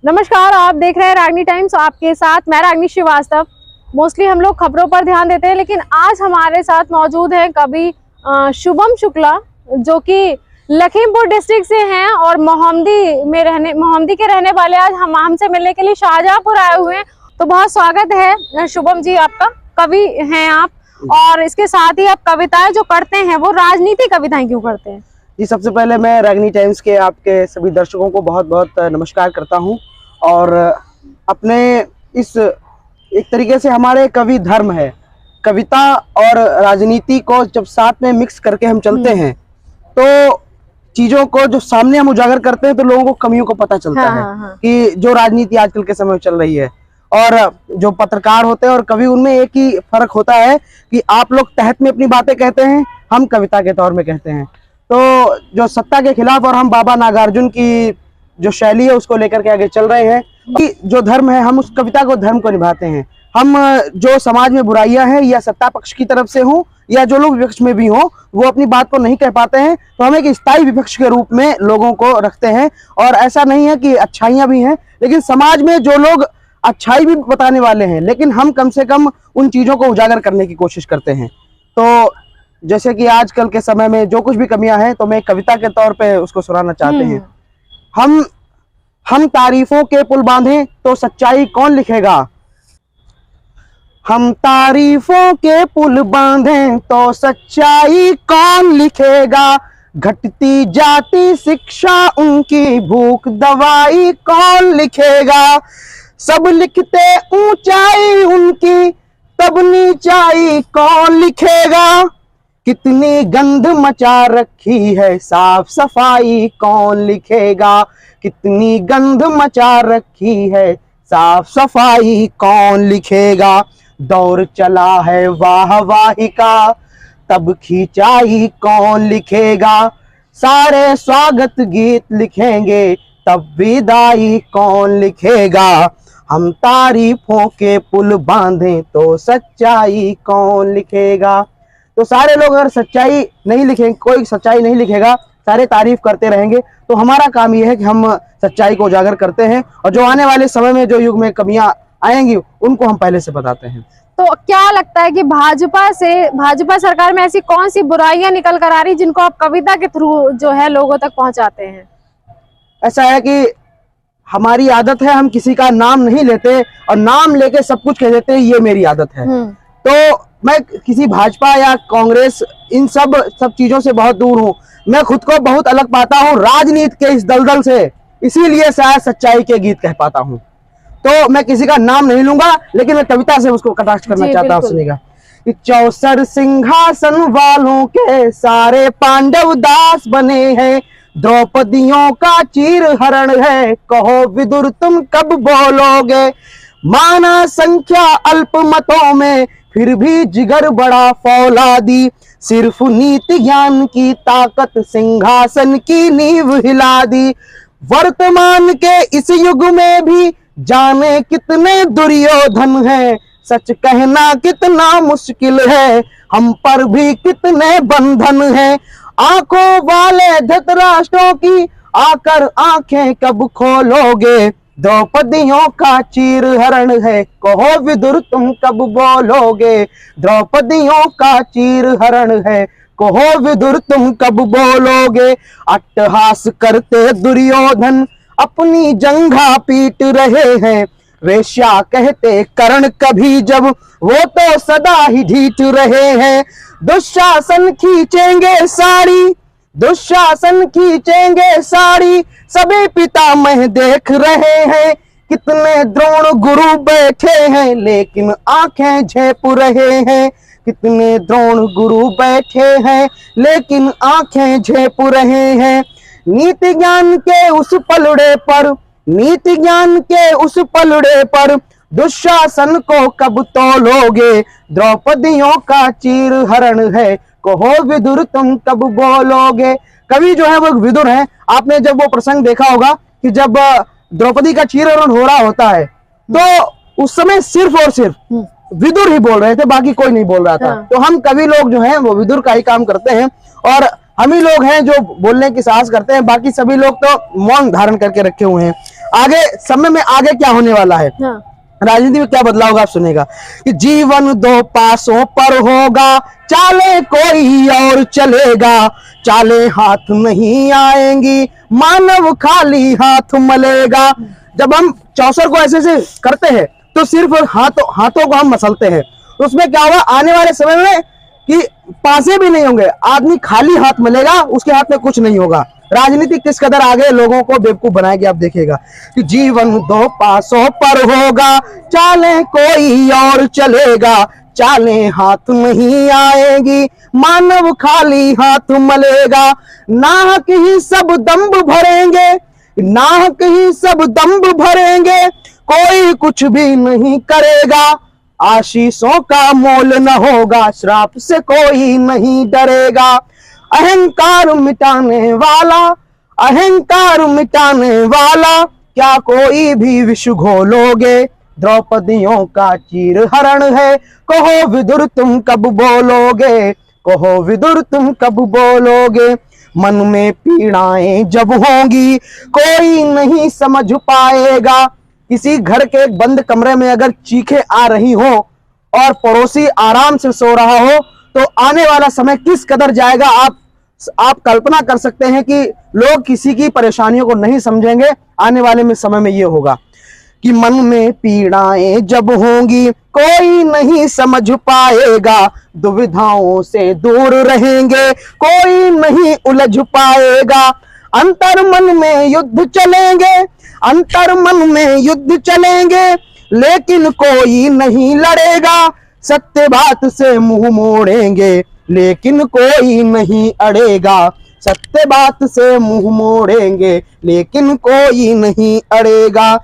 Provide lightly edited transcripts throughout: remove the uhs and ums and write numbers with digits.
नमस्कार, आप देख रहे हैं रागनी टाइम्स। आपके साथ मैं रागनी श्रीवास्तव। मोस्टली हम लोग खबरों पर ध्यान देते हैं, लेकिन आज हमारे साथ मौजूद है कवि शुभम शुक्ला, जो कि लखीमपुर डिस्ट्रिक्ट से हैं और मोहम्मदी के रहने वाले। आज हम हमसे मिलने के लिए शाहजहांपुर आए हुए हैं, तो बहुत स्वागत है शुभम जी आपका। कवि हैं आप, और इसके साथ ही आप कविताएं जो करते हैं वो राजनीति कविताएं क्यों करते हैं? जी, सबसे पहले मैं रागनी टाइम्स के आपके सभी दर्शकों को बहुत बहुत नमस्कार करता हूं। और अपने इस एक तरीके से हमारे कवि धर्म है, कविता और राजनीति को जब साथ में मिक्स करके हम चलते हैं तो चीजों को जो सामने हम उजागर करते हैं तो लोगों को कमियों को पता चलता है कि जो राजनीति आजकल के समय में चल रही है। और जो पत्रकार होते हैं और कवि, उनमें एक ही फर्क होता है कि आप लोग तहत में अपनी बातें कहते हैं, हम कविता के तौर में कहते हैं। तो जो सत्ता के खिलाफ और हम बाबा नागार्जुन की जो शैली है उसको लेकर के आगे चल रहे हैं कि जो धर्म है, हम उस कविता को धर्म को निभाते हैं। हम जो समाज में बुराइयां हैं, या सत्ता पक्ष की तरफ से हो या जो लोग विपक्ष में भी हो, वो अपनी बात को नहीं कह पाते हैं, तो हम एक स्थायी विपक्ष के रूप में लोगों को रखते हैं। और ऐसा नहीं है कि अच्छाइयां भी हैं, लेकिन समाज में जो लोग अच्छाई भी बताने वाले हैं, लेकिन हम कम से कम उन चीजों को उजागर करने की कोशिश करते हैं। तो जैसे कि आजकल के समय में जो कुछ भी कमियां हैं, तो मैं कविता के तौर पे उसको सुनाना चाहते हैं। हम तारीफों के पुल बांधें तो सच्चाई कौन लिखेगा। हम तारीफों के पुल बांधें तो सच्चाई कौन लिखेगा। घटती जाती शिक्षा उनकी भूख दवाई कौन लिखेगा। सब लिखते ऊंचाई उनकी तब नीचाई कौन लिखेगा। कितनी गंध मचा रखी है साफ सफाई कौन लिखेगा। कितनी गंध मचा रखी है साफ सफाई कौन लिखेगा। दौर चला है वाह वाही का तब खिंचाई कौन लिखेगा। सारे स्वागत गीत लिखेंगे तब विदाई कौन लिखेगा। हम तारीफों के पुल बांधें तो सच्चाई कौन लिखेगा। तो सारे लोग अगर सच्चाई नहीं लिखेंगे, कोई सच्चाई नहीं लिखेगा, सारे तारीफ करते रहेंगे, तो हमारा काम ये है कि हम सच्चाई को उजागर करते हैं और जो आने वाले समय में जो युग में कमियां आएंगी उनको हम पहले से बताते हैं। तो क्या लगता है कि भाजपा सरकार में ऐसी कौन सी बुराइयां निकल कर आ रही जिनको आप कविता के थ्रू जो है लोगों तक पहुंचाते हैं? ऐसा है कि हमारी आदत है, हम किसी का नाम नहीं लेते और नाम लेके सब कुछ कह देते हैं, ये मेरी आदत है। तो मैं किसी भाजपा या कांग्रेस इन सब चीजों से बहुत दूर हूँ। मैं खुद को बहुत अलग पाता हूँ राजनीति के इस दलदल से, इसीलिए शायद सच्चाई के गीत कह पाता हूँ। तो मैं किसी का नाम नहीं लूंगा, लेकिन मैं कविता से उसको कटाक्ष करना चाहता हूँ। सुनिएगा कि 64 सिंहासन वालों के सारे पांडव दास बने हैं। द्रौपदियों का चीर हरण है, कहो विदुर तुम कब बोलोगे। माना संख्या अल्प मतों में फिर भी जिगर बड़ा फौलादी। सिर्फ नीति ज्ञान की ताकत सिंहासन की नींव हिला दी। वर्तमान के इस युग में भी जाने कितने दुर्योधन हैं। सच कहना कितना मुश्किल है, हम पर भी कितने बंधन हैं। आंखों वाले धृतराष्ट्रों की आकर आंखें कब खोलोगे। द्रौपदियों का चीर हरण है, कहो विदुर तुम कब बोलोगे। द्रौपदियों का चीर हरण है, कहो विदुर तुम कब बोलोगे। अट्टहास करते दुर्योधन अपनी जंघा पीट रहे हैं। वेश्या कहते कर्ण कभी जब, वो तो सदा ही ढीठ रहे हैं। दुशासन खींचेंगे साड़ी सभी पितामह देख रहे हैं। कितने द्रोण गुरु बैठे हैं लेकिन आंखें झेप रहे हैं। कितने द्रोण गुरु बैठे हैं लेकिन आंखें झेप रहे हैं। नीति ज्ञान के उस पलड़े पर दुशासन को कब तोलोगे। द्रौपदियों का चीर हरण है, कहो विदुर तुम कब बोलोगे। कवि जो है वो विदुर है। आपने जब वो प्रसंग देखा होगा कि जब द्रौपदी का चीर हरण हो रहा होता है, तो उस समय सिर्फ और सिर्फ विदुर ही बोल रहे थे, बाकी कोई नहीं बोल रहा था। तो हम कवि लोग जो हैं वो विदुर का ही काम करते हैं, और हम ही लोग हैं जो बोलने की साहस करते हैं, बाकी सभी लोग तो मौन धारण करके रखे हुए हैं। आगे समय में आगे क्या होने वाला है, हाँ। राजनीति में क्या बदलाव होगा आप सुनेगा कि जीवन दो पासों पर होगा, चाले कोई और चलेगा, चाले हाथ नहीं आएंगी, मानव खाली हाथ मलेगा। जब हम चौसर को ऐसे से करते हैं तो सिर्फ हाथों को हम मसलते हैं, तो उसमें क्या होगा आने वाले समय में कि पासे भी नहीं होंगे, आदमी खाली हाथ मलेगा, उसके हाथ में कुछ नहीं होगा। राजनीति किस कदर आगे लोगों को बेवकूफ बनाएगी आप देखिएगा कि जीवन दो पासों पर होगा, चाले कोई और चलेगा, चाले हाथ नहीं आएगी, मानव खाली हाथ मलेगा। नाहक ही सब दंभ भरेंगे, नाहक ही सब दंभ भरेंगे, कोई कुछ भी नहीं करेगा, आशीषों का मोल न होगा, श्राप से कोई नहीं डरेगा। अहंकार मिटाने वाला, अहंकार मिटाने वाला, क्या कोई भी विष घोलोगे, द्रौपदियों का चीर हरण है, कहो विदुर तुम कब बोलोगे, कहो विदुर तुम कब बोलोगे। मन में पीड़ाएं जब होंगी, कोई नहीं समझ पाएगा। किसी घर के एक बंद कमरे में अगर चीखें आ रही हो और पड़ोसी आराम से सो रहा हो तो आने वाला समय किस कदर जाएगा आप कल्पना कर सकते हैं कि लोग किसी की परेशानियों को नहीं समझेंगे। आने वाले में समय में ये होगा कि मन में पीड़ाएं जब होंगी, कोई नहीं समझ पाएगा, दुविधाओं से दूर रहेंगे, कोई नहीं उलझ पाएगा। अंतर मन में युद्ध चलेंगे, अंतर मन में युद्ध चलेंगे, लेकिन कोई नहीं लड़ेगा, सत्य बात से मुंह मोड़ेंगे, लेकिन कोई नहीं अड़ेगा, सत्य बात से मुंह मोड़ेंगे, लेकिन कोई नहीं अड़ेगा।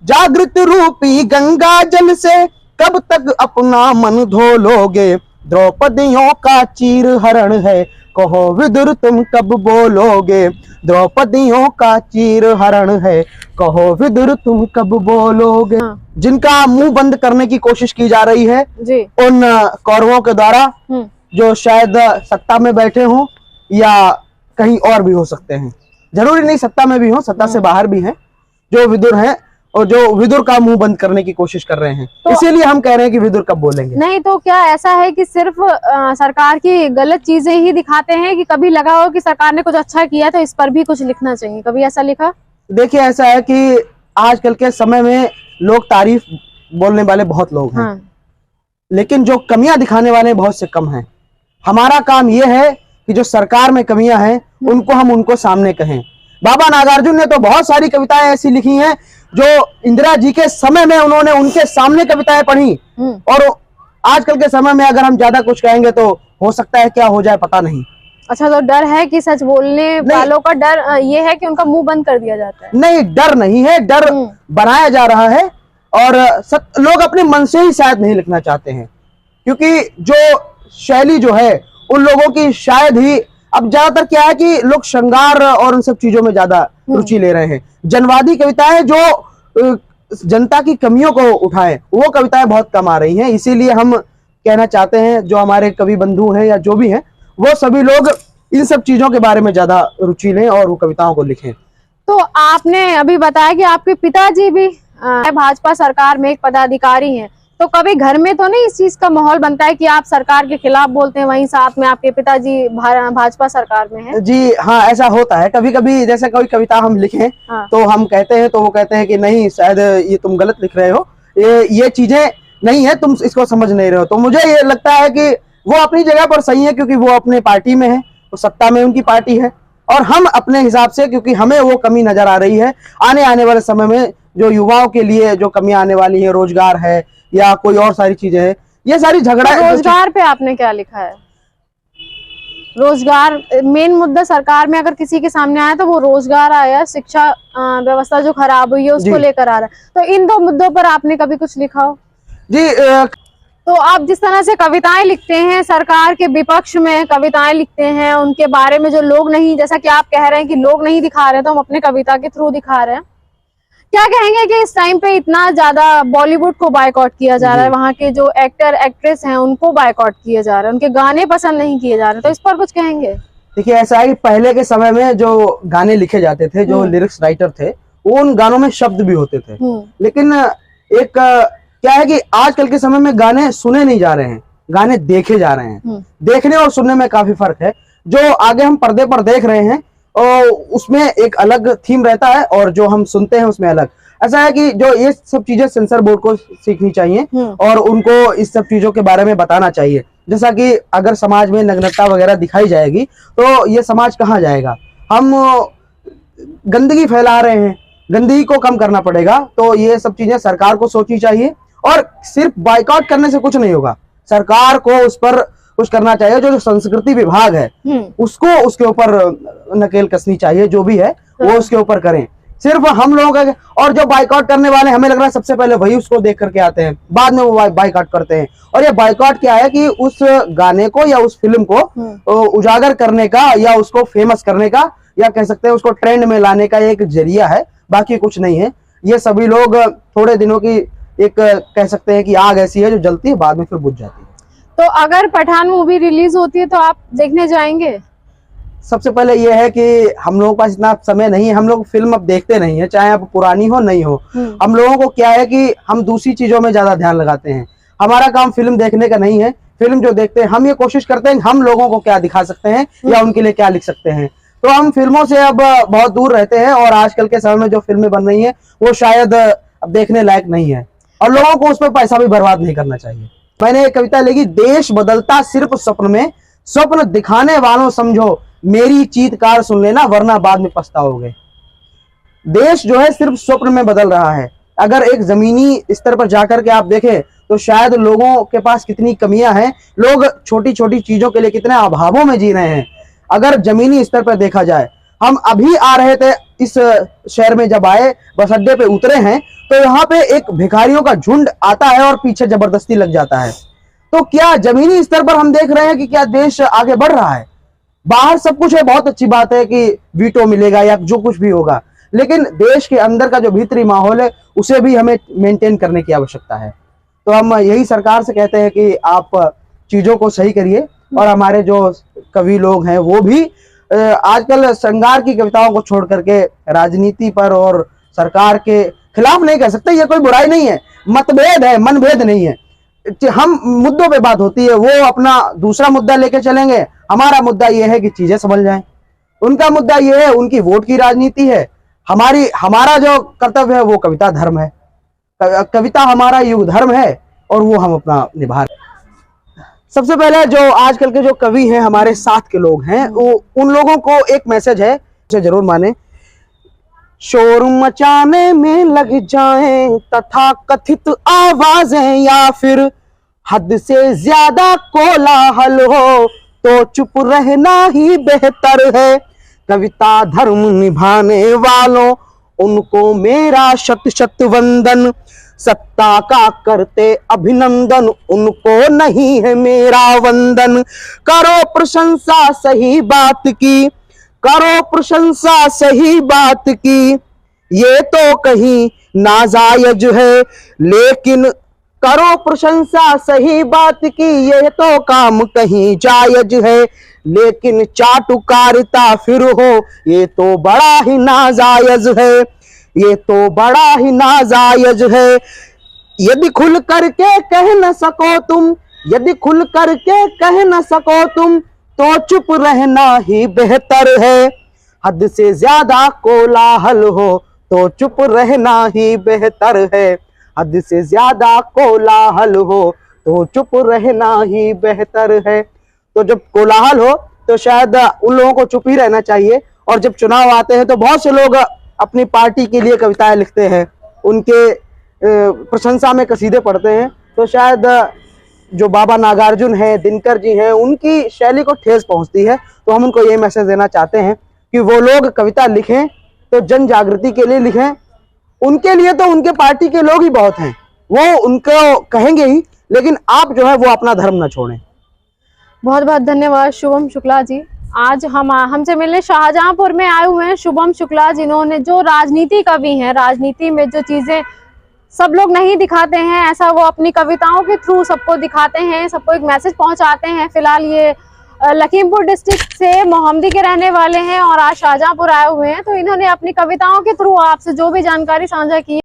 जागृत रूपी गंगा जल से कब तक अपना मन धो लोगे, द्रौपदियों का चीर हरण है, कहो विदुर तुम कब बोलोगे, द्रौपदियों का चीर हरण है, कहो विदुर तुम कब बोलोगे। हाँ। जिनका मुंह बंद करने की कोशिश की जा रही है जी। उन कौरवों के द्वारा, जो शायद सत्ता में बैठे हों या कहीं और भी हो सकते हैं, जरूरी नहीं सत्ता में भी हो, सत्ता से बाहर भी हैं जो विदुर हैं और जो विदुर का मुंह बंद करने की कोशिश कर रहे हैं। तो इसीलिए हम कह रहे हैं कि विदुर कब बोलेंगे। नहीं तो क्या ऐसा है कि सिर्फ सरकार की गलत चीजें ही दिखाते हैं कि कभी लगा हो कि सरकार ने कुछ अच्छा किया तो इस पर भी कुछ लिखना चाहिए, कभी ऐसा लिखा? देखिए ऐसा है कि आजकल के समय में लोग तारीफ बोलने वाले बहुत लोग हैं। हाँ। लेकिन जो कमियां दिखाने वाले बहुत से कम हैं। हमारा काम यह है कि जो सरकार में कमियां हैं उनको हम उनको सामने कहें। बाबा नागार्जुन ने तो बहुत सारी कविताएं ऐसी लिखी हैं जो इंदिरा जी के समय में उन्होंने उनके सामने कविताएं पढ़ी, और आजकल के समय में अगर हम ज्यादा कुछ कहेंगे तो हो सकता है क्या हो जाए पता नहीं। अच्छा, तो डर है कि सच बोलने वालों का डर ये है कि उनका मुंह बंद कर दिया जाता है? नहीं, डर नहीं है, डर बनाया जा रहा है और लोग अपने मन से ही शायद नहीं लिखना चाहते हैं, क्योंकि जो शैली जो है उन लोगों की शायद ही अब ज्यादातर क्या है कि लोग श्रृंगार और उन सब चीजों में ज्यादा रुचि ले रहे हैं। जनवादी कविताएं जो जनता की कमियों को उठाएं वो कविताएं बहुत कम आ रही हैं। इसीलिए हम कहना चाहते हैं जो हमारे कवि बंधु हैं या जो भी हैं वो सभी लोग इन सब चीजों के बारे में ज्यादा रुचि लें और वो कविताओं को लिखें। तो आपने अभी बताया कि आपके पिताजी भी भाजपा सरकार में एक पदाधिकारी हैं, तो कभी घर में तो नहीं इस चीज का माहौल बनता है कि आप सरकार के खिलाफ बोलते हैं, वहीं साथ में आपके पिताजी भाजपा सरकार में हैं? जी हाँ, ऐसा होता है कभी कभी। जैसे कोई कविता हम लिखें हाँ। तो हम कहते हैं तो वो कहते हैं कि नहीं शायद ये तुम गलत लिख रहे हो, ये चीजें नहीं है, तुम इसको समझ नहीं रहे हो। तो मुझे ये लगता है कि वो अपनी जगह पर सही है, क्योंकि वो अपने पार्टी में है, वो सत्ता में उनकी पार्टी है, और हम अपने हिसाब से, क्योंकि हमें वो कमी नजर आ रही है आने वाले समय में जो युवाओं के लिए जो कमियां आने वाली है, रोजगार है या कोई और सारी चीजें हैं, ये सारी झगड़ा। तो रोजगार पे आपने क्या लिखा है? रोजगार मेन मुद्दा सरकार में अगर किसी के सामने आया तो वो रोजगार आया, शिक्षा व्यवस्था जो खराब हुई है उसको लेकर आ रहा है। तो इन दो मुद्दों पर आपने कभी कुछ लिखा हो? जी तो आप जिस तरह से कविताएं लिखते हैं, सरकार के विपक्ष में कविताएं लिखते हैं, उनके बारे में जो लोग नहीं, जैसा कि आप कह रहे हैं कि लोग नहीं दिखा रहे तो हम अपने कविता के थ्रू दिखा रहे हैं, क्या कहेंगे कि इस टाइम पे इतना ज्यादा बॉलीवुड को बायकॉट किया जा रहा है, वहाँ के जो एक्टर एक्ट्रेस हैं उनको बायकॉट किया जा रहा है, उनके गाने पसंद नहीं किए जा रहे, तो इस पर कुछ कहेंगे? देखिए ऐसा है कि पहले के समय में जो गाने लिखे जाते थे, जो लिरिक्स राइटर थे, उन गानों में शब्द भी होते थे। लेकिन एक क्या है कि आजकल के समय में गाने सुने नहीं जा रहे हैं, गाने देखे जा रहे हैं। देखने और सुनने में काफी फर्क है। जो आगे हम पर्दे पर देख रहे हैं और उसमें एक अलग थीम रहता है और जो हम सुनते हैं उसमें अलग। ऐसा है कि जो ये सब चीजें सेंसर बोर्ड को सीखनी चाहिए और उनको इस सब चीजों के बारे में बताना चाहिए। जैसा कि अगर समाज में नग्नता वगैरह दिखाई जाएगी तो ये समाज कहाँ जाएगा। हम गंदगी फैला रहे हैं, गंदगी को कम करना पड़ेगा। तो ये सब चीजें सरकार को सोचनी चाहिए और सिर्फ बाइकआउट करने से कुछ नहीं होगा। सरकार को उस पर कुछ करना चाहिए। जो संस्कृति विभाग है उसको उसके ऊपर नकेल कसनी चाहिए। जो भी है वो उसके ऊपर करें। सिर्फ हम लोगों का, और जो बाइकआउट करने वाले हमें लग रहा है सबसे पहले वही उसको देख करके आते हैं, बाद में वो बाइकआउट करते हैं। और ये बाइकआउट क्या है कि उस गाने को या उस फिल्म को उजागर करने का या उसको फेमस करने का या कह सकते हैं उसको ट्रेंड में लाने का एक जरिया है, बाकी कुछ नहीं है। ये सभी लोग थोड़े दिनों की एक कह सकते हैं कि आग ऐसी है जो जलती है बाद में फिर बुझ जाती है। तो अगर पठान मूवी रिलीज होती है तो आप देखने जाएंगे? सबसे पहले ये है कि हम लोगों के पास इतना समय नहीं है। हम लोग फिल्म अब देखते नहीं है, चाहे अब पुरानी हो नहीं हो। हम लोगों को क्या है कि हम दूसरी चीजों में ज्यादा ध्यान लगाते हैं। हमारा काम फिल्म देखने का नहीं है। फिल्म जो देखते हैं हम ये कोशिश करते हैं हम लोगों को क्या दिखा सकते हैं या उनके लिए क्या लिख सकते हैं। तो हम फिल्मों से अब बहुत दूर रहते हैं और आजकल के समय में जो फिल्में बन रही है वो शायद अब देखने लायक नहीं है और लोगों को उस पर पैसा भी बर्बाद नहीं करना चाहिए। मैंने एक कविता लिखी, देश बदलता सिर्फ स्वप्न में, स्वप्न दिखाने वालों समझो मेरी चीत्कार सुन लेना वरना बाद में पछताओगे। देश जो है सिर्फ स्वप्न में बदल रहा है। अगर एक जमीनी स्तर पर जाकर के आप देखें तो शायद लोगों के पास कितनी कमियां हैं, लोग छोटी छोटी चीजों के लिए कितने अभावों में जी रहे हैं। अगर जमीनी स्तर पर देखा जाए, हम अभी आ रहे थे इस शहर में, जब आए बस अड्डे पे उतरे हैं तो यहाँ पे एक भिखारियों का झुंड आता है और पीछे जबरदस्ती लग जाता है। तो क्या जमीनी स्तर पर हम देख रहे हैं कि क्या देश आगे बढ़ रहा है? बाहर सब कुछ है, बहुत अच्छी बात है कि वीटो मिलेगा या जो कुछ भी होगा, लेकिन देश के अंदर का जो भीतरी माहौल है उसे भी हमें मेंटेन करने की आवश्यकता है। तो हम यही सरकार से कहते हैं कि आप चीजों को सही करिए। और हमारे जो कवि लोग हैं वो भी आजकल श्रृंगार की कविताओं को छोड़ करके राजनीति पर और सरकार के खिलाफ नहीं कह सकते, ये कोई बुराई नहीं है, मतभेद है, मनभेद नहीं है। हम मुद्दों पे बात होती है, वो अपना दूसरा मुद्दा लेके चलेंगे। हमारा मुद्दा ये है कि चीजें समझ जाएं। उनका मुद्दा ये है, उनकी वोट की राजनीति है। हमारा जो कर्तव्य है वो कविता धर्म है। कविता हमारा युग धर्म है और वो हम अपना निभा रहे हैं। सबसे पहले जो आजकल के जो कवि हैं, हमारे साथ के लोग हैं, वो उन लोगों को एक मैसेज है, उसे जरूर माने। शोर मचाने में लग जाएं तथा कथित आवाजें या फिर हद से ज्यादा कोलाहल हो तो चुप रहना ही बेहतर है। कविता धर्म निभाने वालों उनको मेरा शत शत वंदन, सत्ता का करते अभिनंदन उनको नहीं है मेरा वंदन। करो प्रशंसा सही बात की, करो प्रशंसा सही बात की, ये तो कहीं नाजायज है, लेकिन करो प्रशंसा सही बात की, ये तो काम कहीं जायज है, लेकिन चाटुकारिता फिर हो ये तो बड़ा ही नाजायज है, ये तो बड़ा ही नाजायज है। यदि खुल करके कह न सको तुम, यदि खुल करके कह न सको तुम तो चुप रहना ही बेहतर है। हद से ज्यादा कोलाहल हो तो चुप रहना ही बेहतर है। हद से ज्यादा कोलाहल हो तो चुप रहना ही बेहतर है। तो जब कोलाहल हो तो शायद उन लोगों को चुप ही रहना चाहिए। और जब चुनाव आते हैं तो बहुत से लोग अपनी पार्टी के लिए कविताएं लिखते हैं, उनके प्रशंसा में कसीदे पढ़ते हैं। तो शायद जो बाबा नागार्जुन है, दिनकर जी हैं, उनकी शैली को ठेस पहुंचती है। तो हम उनको ये मैसेज देना चाहते हैं कि वो लोग कविता लिखें तो जन जागृति के लिए लिखें। उनके लिए तो उनके पार्टी के लोग ही बहुत हैं, वो उनको कहेंगे ही, लेकिन आप जो है वो अपना धर्म न छोड़ें। बहुत बहुत धन्यवाद शुभम शुक्ला जी। आज हमसे मिलने शाहजहांपुर में आए हुए हैं शुभम शुक्ला, जिन्होंने जो राजनीति कवि हैं, राजनीति में जो चीजें सब लोग नहीं दिखाते हैं ऐसा वो अपनी कविताओं के थ्रू सबको दिखाते हैं, सबको एक मैसेज पहुंचाते हैं। फिलहाल ये लखीमपुर डिस्ट्रिक्ट से मोहम्मदी के रहने वाले हैं और आज शाहजहांपुर आए हुए हैं। तो इन्होंने अपनी कविताओं के थ्रू आपसे जो भी जानकारी साझा की